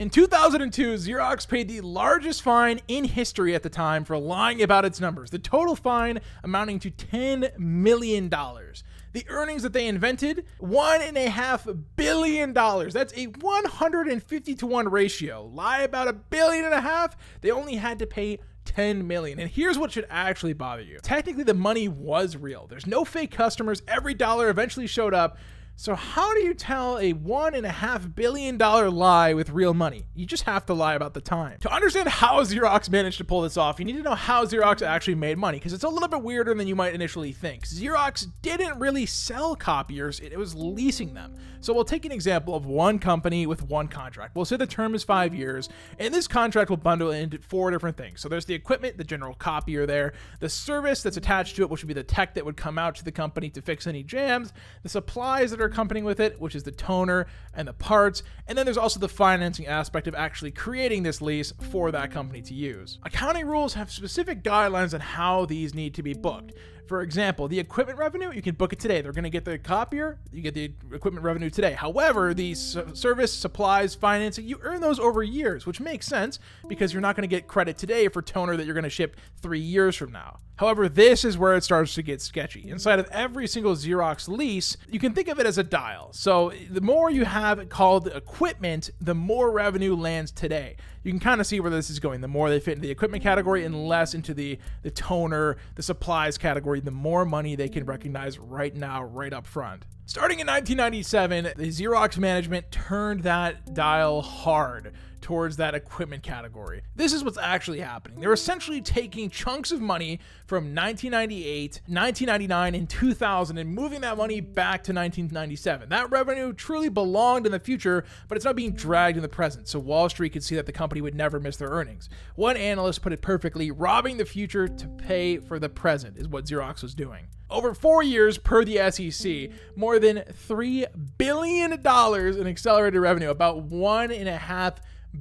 In 2002, Xerox paid the largest fine in history at the time for lying about its numbers, the total fine amounting to $10 million. The earnings that they invented, $1.5 billion. That's a 150-to-1 ratio. Lie about $1.5 billion, they only had to pay $10 million. And here's what should actually bother you. Technically, the money was real. There's no fake customers. Every dollar eventually showed up. So how do you tell a $1.5 billion lie with real money? You just have to lie about the time. To understand how Xerox managed to pull this off, you need to know how Xerox actually made money, because it's a little bit weirder than you might initially think. Xerox didn't really sell copiers, it was leasing them. So we'll take an example of one company with one contract. We'll say the term is 5 years, and this contract will bundle into 4 different things. So there's the equipment, the general copier there, the service that's attached to it, which would be the tech that would come out to the company to fix any jams, the supplies that are accompanying with it, which is the toner and the parts, and then there's also the financing aspect of actually creating this lease for that company to use. Accounting rules have specific guidelines on how these need to be booked. For example, the equipment revenue, you can book it today. They're going to get the copier, you get the equipment revenue today. However, the service, supplies, financing, you earn those over years, which makes sense because you're not going to get credit today for toner that you're going to ship 3 years from now. However, this is where it starts to get sketchy. Inside of every single Xerox lease, you can think of it as a dial. So the more you have called equipment, the more revenue lands today. You can kind of see where this is going. The more they fit into the equipment category and less into the toner, the supplies category, the more money they can recognize right now, right up front. Starting in 1997, the Xerox management turned that dial hard towards that equipment category. This is what's actually happening. They're essentially taking chunks of money from 1998, 1999, and 2000 and moving that money back to 1997. That revenue truly belonged in the future, but it's not being dragged in the present, so Wall Street could see that the company would never miss their earnings. One analyst put it perfectly, robbing the future to pay for the present is what Xerox was doing. Over 4 years, per the SEC, more than $3 billion in accelerated revenue, about $1.5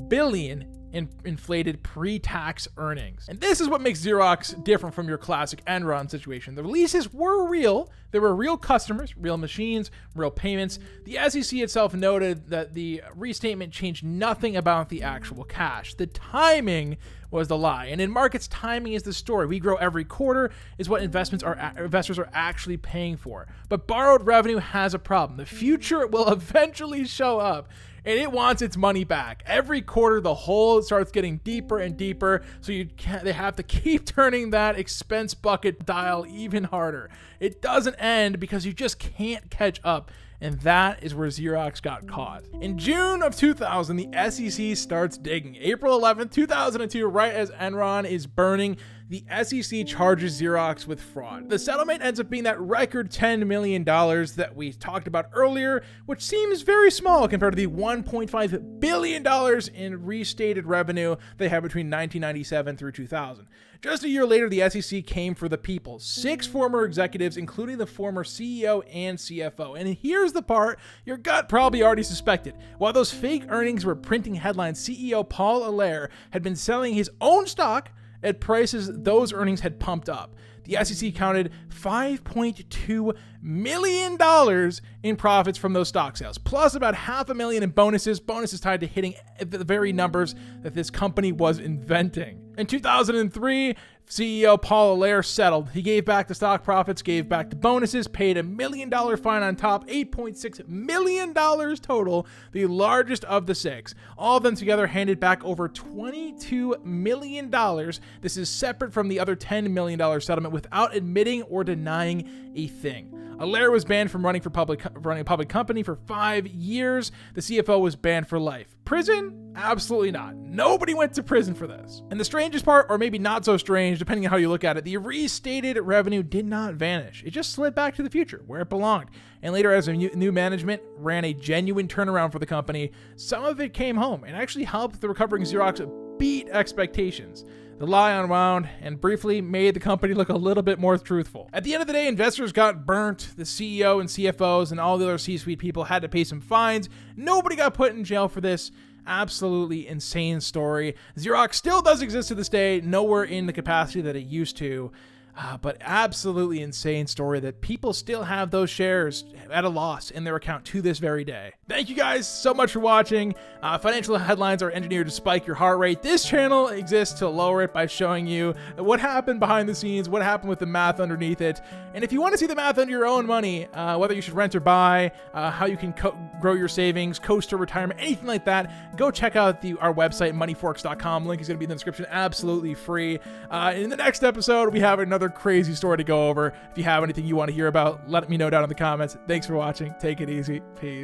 billion in inflated pre-tax earnings. And this is what makes Xerox different from your classic Enron situation. The leases were real. There were real customers, real machines, real payments. The SEC itself noted that the restatement changed nothing about the actual cash. The timing was the lie. And in markets, timing is the story. We grow every quarter is what investors are actually paying for. But borrowed revenue has a problem. The future will eventually show up, and it wants its money back. Every quarter, the hole starts getting deeper and deeper, so they have to keep turning that expense bucket dial even harder. It doesn't end because you just can't catch up, and that is where Xerox got caught. In June of 2000, the SEC starts digging. April 11th, 2002, right as Enron is burning, the SEC charges Xerox with fraud. The settlement ends up being that record $10 million that we talked about earlier, which seems very small compared to the $1.5 billion in restated revenue they had between 1997 through 2000. Just a year later, the SEC came for the people. 6 former executives, including the former CEO and CFO. And here's the part your gut probably already suspected. While those fake earnings were printing headlines, CEO Paul Allaire had been selling his own stock at prices those earnings had pumped up. The SEC counted $5.2 million in profits from those stock sales, plus about $500,000 in bonuses tied to hitting the very numbers that this company was inventing. In 2003, CEO Paul Allaire settled. He gave back the stock profits, gave back the bonuses, paid $1 million fine on top, $8.6 million total, the largest of the 6. All of them together handed back over $22 million. This is separate from the other $10 million settlement without admitting or denying a thing. Allaire was banned from running a public company for 5 years. The CFO was banned for life. Prison? Absolutely not. Nobody went to prison for this. And the strangest part, or maybe not so strange, depending on how you look at it, the restated revenue did not vanish. It just slid back to the future, where it belonged. And later, as a new management ran a genuine turnaround for the company, some of it came home and actually helped the recovering Xerox beat expectations. The lie unwound and briefly made the company look a little bit more truthful. At the end of the day, investors got burnt. The CEO and CFOs and all the other C-suite people had to pay some fines. Nobody got put in jail for this. Absolutely insane story. Xerox still does exist to this day, nowhere in the capacity that it used to. But absolutely insane story that people still have those shares at a loss in their account to this very day. Thank you guys so much for watching. Financial headlines are engineered to spike your heart rate. This channel exists to lower it by showing you what happened behind the scenes, what happened with the math underneath it. And if you want to see the math under your own money, whether you should rent or buy, how you can grow your savings, coast to retirement, anything like that, go check out our website, moneyforks.com. Link is going to be in the description, absolutely free. In the next episode, we have another crazy story to go over. If you have anything you want to hear about, let me know down in the comments. Thanks for watching. Take it easy. Peace.